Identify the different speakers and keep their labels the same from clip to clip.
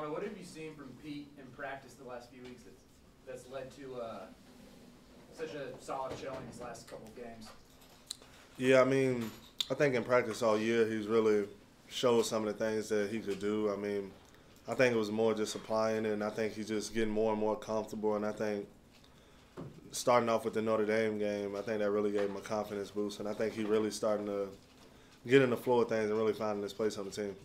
Speaker 1: Armando, what have you seen from Pete in practice the last few weeks that's led to such a solid showing these last couple of games?
Speaker 2: Yeah, I mean, I think in practice all year he's really showed some of the things that he could do. I mean, I think it was more just applying it, and I think he's just getting more and more comfortable. And I think starting off with the Notre Dame game, I think that really gave him a confidence boost. And I think he's really starting to get in the flow of things and really finding his place on the team.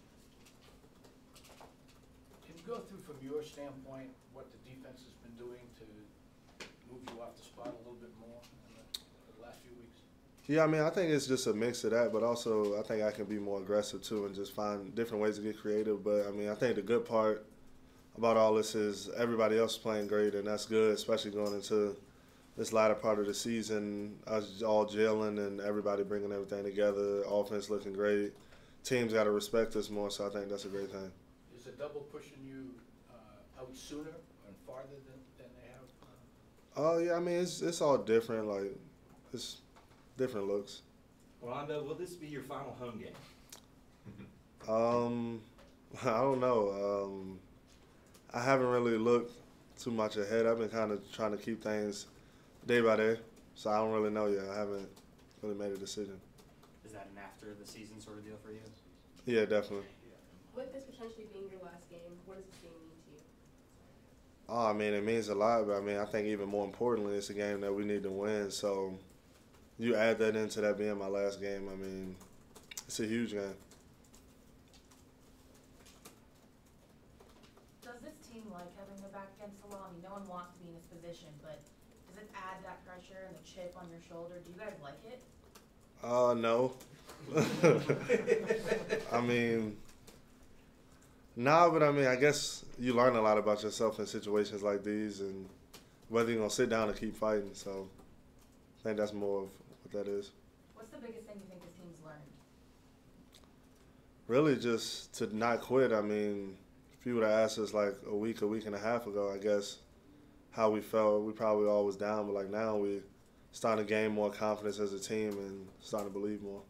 Speaker 3: Can you go through from your standpoint what the defense has been doing to move you off the spot a little bit more in the last few weeks?
Speaker 2: Yeah, I mean, I think it's just a mix of that, but also I think I can be more aggressive too and just find different ways to get creative. But, I mean, I think the good part about all this is everybody else is playing great, and that's good, especially going into this latter part of the season, us all gelling and everybody bringing everything together, offense looking great. Teams got to respect us more, so I think that's a great thing.
Speaker 3: Is the double pushing you out sooner and farther than they have?
Speaker 2: Oh, yeah, I mean, it's all different. Like, it's different looks.
Speaker 4: Armando, will this be your final home game?
Speaker 2: I don't know. I haven't really looked too much ahead. I've been kind of trying to keep things day by day, so I don't really know yet. I haven't really made a decision.
Speaker 5: Is that an after the season sort of deal for you?
Speaker 2: Yeah, definitely.
Speaker 6: With this potentially being your last game, what does this game mean to you?
Speaker 2: Oh, I mean, it means a lot, but I mean, I think even more importantly, it's a game that we need to win. So you add that into that being my last game, I mean, it's a huge game.
Speaker 7: Does this team like having their back against the wall? I mean, no one wants to be in this position, but does it add that pressure and the chip on your shoulder? Do you guys like it?
Speaker 2: No. I mean, nah, but I mean, I guess you learn a lot about yourself in situations like these and whether you're going to sit down and keep fighting. So I think that's more of what that is.
Speaker 7: What's the biggest thing you think this team's learned?
Speaker 2: Really just to not quit. I mean, if you would have asked us like a week and a half ago, I guess, how we felt, we probably all was down, but like now we starting to gain more confidence as a team and starting to believe more.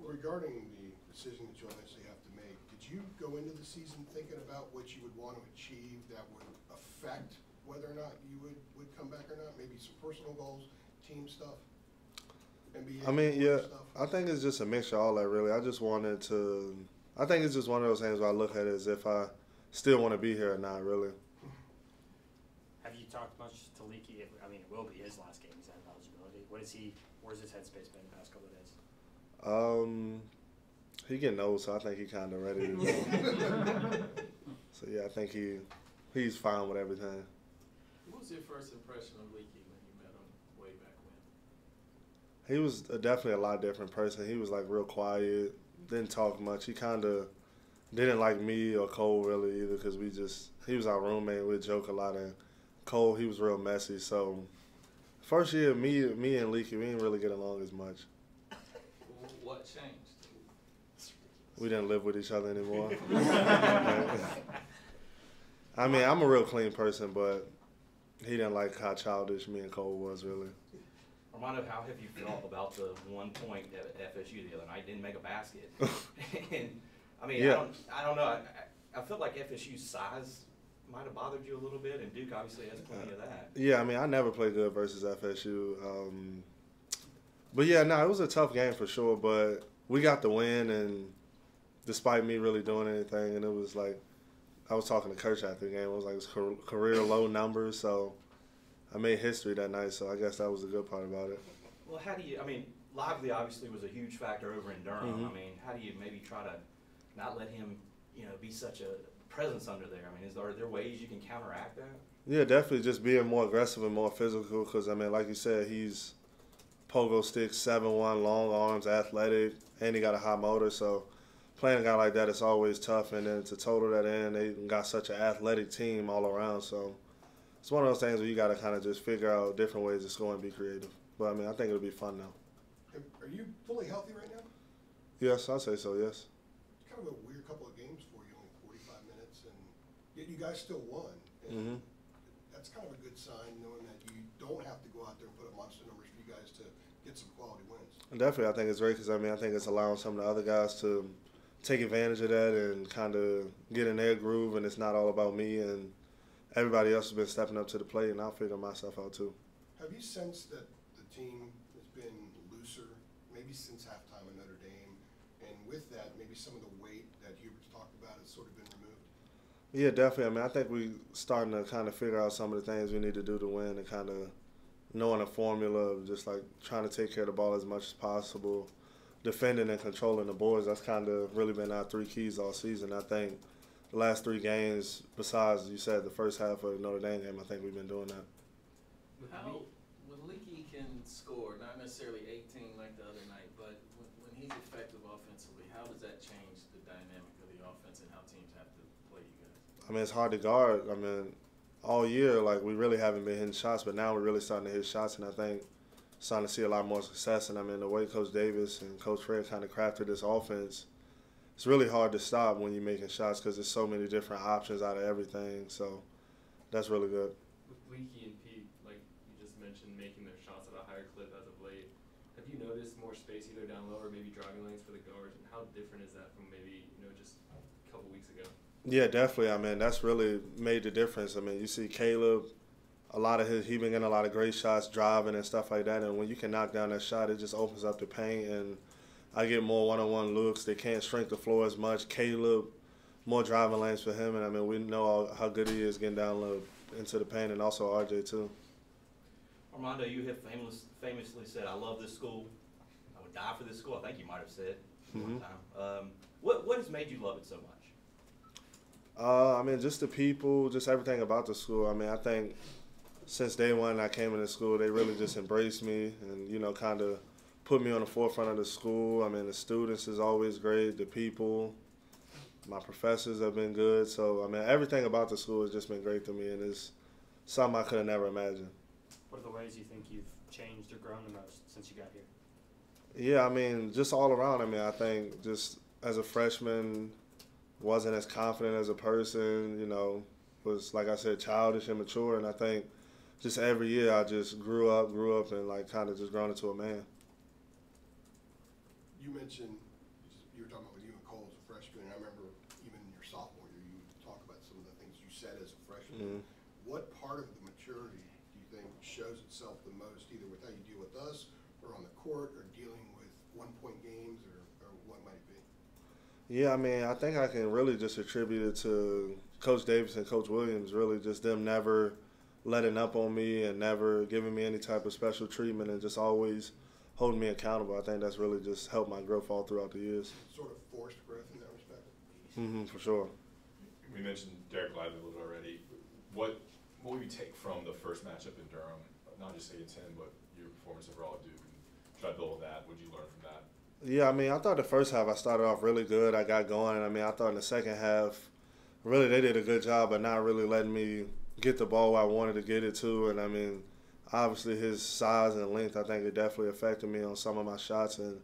Speaker 8: Regarding the decision that you obviously have to make, did you go into the season thinking about what you would want to achieve that would affect whether or not you would come back or not? Maybe some personal goals, team stuff, NBA
Speaker 2: I mean, yeah,
Speaker 8: stuff?
Speaker 2: I think it's just a mixture of all that, really. I just wanted to – I think it's just one of those things where I look at it as if I still want to be here or not, really.
Speaker 5: Have you talked much to Leaky? I mean, it will be his last game. He's out of eligibility. Where's his headspace been the past couple of days?
Speaker 2: He getting old, so I think he kind of ready to go. So, yeah, I think he's fine with everything.
Speaker 3: What was your first impression of Leaky when you met him way back when?
Speaker 2: He was definitely a lot different person. He was, like, real quiet, didn't talk much. He kind of didn't like me or Cole really either because he was our roommate. We'd joke a lot. And Cole, he was real messy. So first year, me and Leaky, we didn't really get along as much.
Speaker 3: What changed?
Speaker 2: We didn't live with each other anymore. I mean, I'm a real clean person, but he didn't like how childish me and Cole was, really.
Speaker 4: Armando, how have you felt about the 1 point at FSU the other night? Didn't make a basket. And I mean,
Speaker 2: yeah.
Speaker 4: I don't know. I felt like FSU's size might have bothered you a little bit, and Duke obviously has plenty of that.
Speaker 2: Yeah, I mean, I never played good versus FSU. But yeah, no, it was a tough game for sure. But we got the win, and despite me really doing anything, and it was like I was talking to Kirch after the game. It was like it was career low numbers, so I made history that night. So I guess that was the good part about it.
Speaker 4: Well, how do you? I mean, Lively obviously was a huge factor over in Durham.
Speaker 2: Mm-hmm.
Speaker 4: I mean, how do you maybe try to not let him, be such a presence under there? I mean, are there ways you can counteract that?
Speaker 2: Yeah, definitely just being more aggressive and more physical. Because I mean, like you said, he's pogo stick, 7'1", long arms, athletic, and he got a high motor. So playing a guy like that is always tough. And then to total that in, they got such an athletic team all around. So it's one of those things where you got to kind of just figure out different ways to score and be creative. But I mean, I think it'll be fun now.
Speaker 8: Are you fully healthy right now?
Speaker 2: Yes, I'd say so. Yes.
Speaker 8: It's kind of a weird couple of games for you, only 45 minutes, and yet you guys still won. And
Speaker 2: Mm-hmm.
Speaker 8: that's kind of a good sign, knowing that you don't have to go out there and put up monster numbers for you guys to get some quality wins.
Speaker 2: Definitely, I think it's great because I mean, I think it's allowing some of the other guys to take advantage of that and kind of get in their groove, and it's not all about me, and everybody else has been stepping up to the plate, and I'll figure myself out too.
Speaker 8: Have you sensed that the team has been looser, maybe since halftime at Notre Dame, and with that, maybe some of the weight that Hubert's talked about has sort of been removed?
Speaker 2: Yeah, definitely. I mean, I think we starting to kind of figure out some of the things we need to do to win, and kind of knowing a formula of just like trying to take care of the ball as much as possible, defending and controlling the boards. That's kind of really been our 3 keys all season. I think the last 3 games, besides you said the first half of the Notre Dame game, I think we've been doing that.
Speaker 9: When Leaky can score, not necessarily 18 like the other night, but when he's effective offensively, how does that change the dynamic of the offense and how teams have to play you guys?
Speaker 2: I mean, it's hard to guard. I mean, all year, like, we really haven't been hitting shots, but now we're really starting to hit shots, and I think starting to see a lot more success. And I mean, the way Coach Davis and Coach Fred kind of crafted this offense, it's really hard to stop when you're making shots because there's so many different options out of everything. So that's really good.
Speaker 10: With Leaky and Pete, like you just mentioned, making their shots at a higher clip as of late, have you noticed more space either down low or maybe driving lanes for the guards? And how different is that from maybe, just a couple weeks ago? Yeah,
Speaker 2: definitely. I mean, that's really made the difference. I mean, you see Caleb, he been getting a lot of great shots, driving and stuff like that. And when you can knock down that shot, it just opens up the paint. And I get more one-on-one looks. They can't shrink the floor as much. Caleb, more driving lanes for him. And, I mean, we know how good he is getting down low into the paint, and also RJ too.
Speaker 4: Armando, you have famously said, "I love this school. I would die for this school." I think you might have said one time. What has made you love it so much?
Speaker 2: I mean, just the people, just everything about the school. I mean, I think since day one I came into school, they really just embraced me and, kind of put me on the forefront of the school. I mean, the students is always great. The people, my professors have been good. So, I mean, everything about the school has just been great to me, and it's something I could have never imagined.
Speaker 5: What are the ways you think you've changed or grown the most since you got here?
Speaker 2: Yeah, I mean, just all around. I mean, I think just as a freshman, wasn't as confident as a person, was, like I said, childish and mature. And I think just every year I just grew up and, like, kind of just grown into a man.
Speaker 8: You mentioned, you were talking about when you and Cole as a freshman, and I remember even in your sophomore year, you talk about some of the things you said as a freshman. What part of the maturity do you think shows itself the most, either with how you deal with us or on the court or dealing with one-point games or what might it be?
Speaker 2: Yeah, I mean, I think I can really just attribute it to Coach Davis and Coach Williams, really just them never letting up on me and never giving me any type of special treatment and just always holding me accountable. I think that's really just helped my growth all throughout the years.
Speaker 8: Sort of forced growth in that respect?
Speaker 2: For sure.
Speaker 11: We mentioned Derek Lively a little bit already. What will you take from the first matchup in Durham, not just 8-10, but your performance overall at Duke, and try to build on that? What did you learn from that?
Speaker 2: Yeah, I mean, I thought the first half I started off really good. I got going. I mean, I thought in the second half, really they did a good job of not really letting me get the ball where I wanted to get it to. And, I mean, obviously his size and length, I think it definitely affected me on some of my shots. And,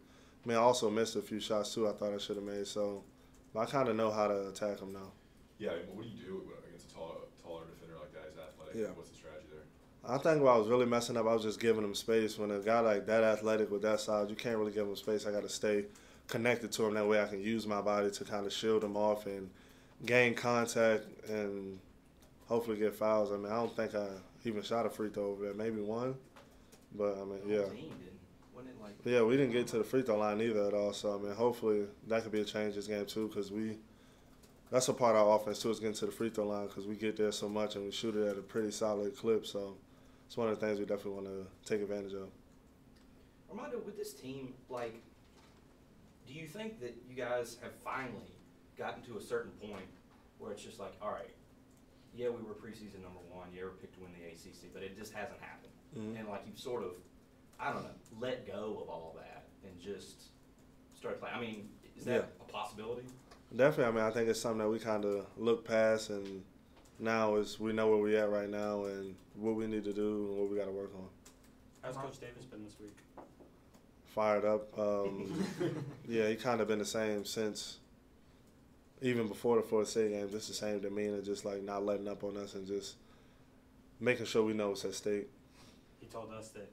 Speaker 2: I mean, I also missed a few shots, too, I thought I should have made. So, but I kind of know how to attack him now.
Speaker 11: Yeah, what do you do against a taller defender like that? He's athletic.
Speaker 2: Yeah.
Speaker 11: What's the strategy there?
Speaker 2: I think when I was really messing up, I was just giving him space. When a guy like that athletic with that size, you can't really give him space. I got to stay connected to him. That way I can use my body to kind of shield him off and gain contact and hopefully get fouls. I mean, I don't think I even shot a free throw over there. Maybe one. But, I mean, yeah. Yeah, we didn't get to the free throw line either at all. So, I mean, hopefully that could be a change this game, too, because that's a part of our offense, too, is getting to the free throw line because we get there so much and we shoot it at a pretty solid clip. So it's one of the things we definitely want to take advantage of.
Speaker 4: Armando, with this team, like, do you think that you guys have finally gotten to a certain point where it's just like, all right, yeah, we were preseason number 1, yeah, we were picked to win the ACC, but it just hasn't happened. And, like, you've sort of, I don't know, let go of all that and just started playing. I mean, is that a possibility?
Speaker 2: Definitely. I mean, I think it's something that we kind of look past, and now we know where we're at right now and what we need to do and what we got to work on.
Speaker 5: How's Coach Davis been this week?
Speaker 2: Fired up. Yeah, he kind of been the same since even before the Florida State game. Just the same demeanor, just like not letting up on us and just making sure we know what's at stake.
Speaker 5: He told us that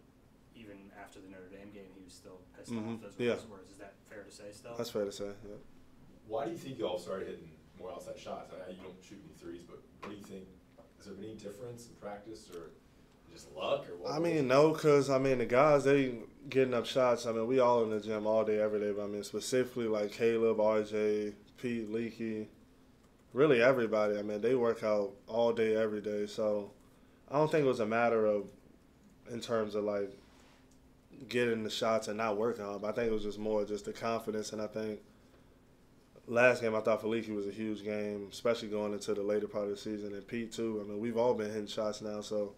Speaker 5: even after the Notre Dame game, he was still pissed off. Those were his words. Is that fair to say still?
Speaker 2: That's fair to say, yeah.
Speaker 11: Why do you think y'all started hitting more outside shots? I know you don't shoot any threes, but what do you think? Has there been any difference in practice or just luck or what?
Speaker 2: I mean, no, because, I mean, the guys, they getting up shots. I mean, we all in the gym all day, every day. But, I mean, specifically like Caleb, RJ, Pete, Leaky, really everybody. I mean, they work out all day, every day. So I don't think it was a matter of in terms of, like, getting the shots and not working on it. But I think it was just more just the confidence. And I think last game I thought for Leaky was a huge game, especially going into the later part of the season. And Pete, too. I mean, we've all been hitting shots now, so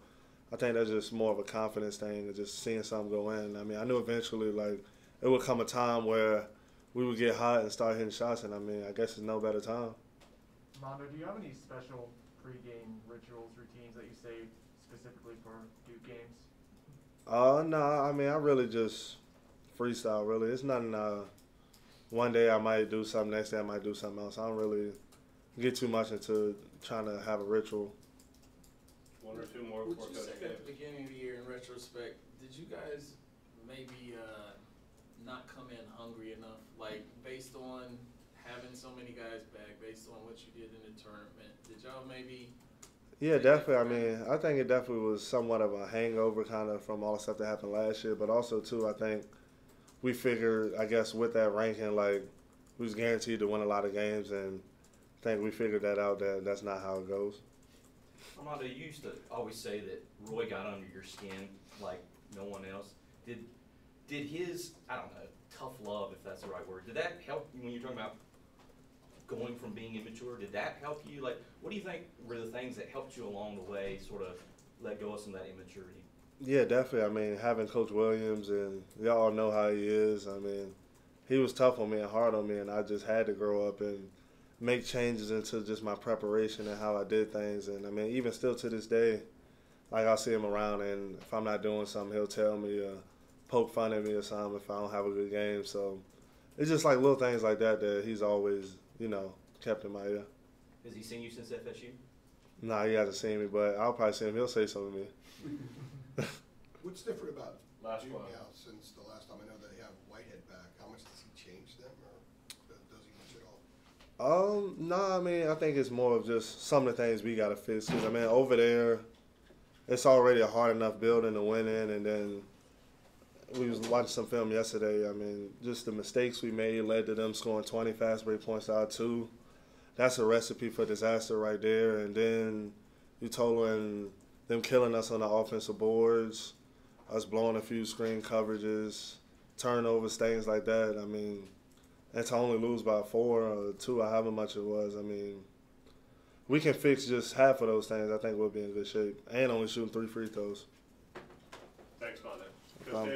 Speaker 2: I think that's just more of a confidence thing and just seeing something go in. I mean, I knew eventually, like, it would come a time where we would get hot and start hitting shots, and I mean, I guess it's no better time.
Speaker 12: Armando, do you have any special pregame rituals, routines that you save specifically for Duke games?
Speaker 2: No, I mean, I really just freestyle, really. It's nothing, one day I might do something, next day I might do something else. I don't really get too much into trying to have a ritual.
Speaker 10: One or two more
Speaker 9: Would
Speaker 10: before
Speaker 9: you
Speaker 10: Coach
Speaker 9: say at
Speaker 10: K.
Speaker 9: the beginning of the year, in retrospect, did you guys maybe not come in hungry enough? Like, based on having so many guys back, based on what you did in the tournament, did y'all maybe?
Speaker 2: Yeah, definitely. I mean, I think it definitely was somewhat of a hangover kind of from all the stuff that happened last year. But also, too, I think we figured, I guess, with that ranking, like, we was guaranteed to win a lot of games. And I think we figured that out, that that's not how it goes.
Speaker 4: Armando, you used to always say that Roy got under your skin like no one else. Did his, I don't know, tough love, if that's the right word, did that help you when you're talking about going from being immature? Did that help you? Like, what do you think were the things that helped you along the way sort of let go of some of that immaturity?
Speaker 2: Yeah, definitely. I mean, having Coach Williams, and y'all know how he is. I mean, he was tough on me and hard on me, and I just had to grow up and make changes into just my preparation and how I did things. And I mean, even still to this day, like, I'll see him around, and if I'm not doing something, he'll tell me, poke fun at me or something if I don't have a good game. So it's just like little things like that that he's always, you know, kept in my ear.
Speaker 4: Has he seen you since FSU?
Speaker 2: Nah, he hasn't seen me, but I'll probably see him. He'll say something to me.
Speaker 8: What's different about
Speaker 10: Last
Speaker 8: Duke
Speaker 10: one.
Speaker 8: now since the last time? I know they have Whitehead back. How much does he change them, or does he much at all?
Speaker 2: No, I mean, I think it's more of just some of the things we got to fix. Because, I mean, over there, it's already a hard enough building to win in. And then we was watching some film yesterday. I mean, just the mistakes we made led to them scoring 20 fast break points out of 2. That's a recipe for disaster right there. And then you total in them killing us on the offensive boards, us blowing a few screen coverages, turnovers, things like that. I mean, and to only lose by 4 or 2 or however much it was, I mean, we can fix just half of those things. I think we'll be in good shape. And only shooting 3 free throws.
Speaker 10: Thanks, Armando. Coach K.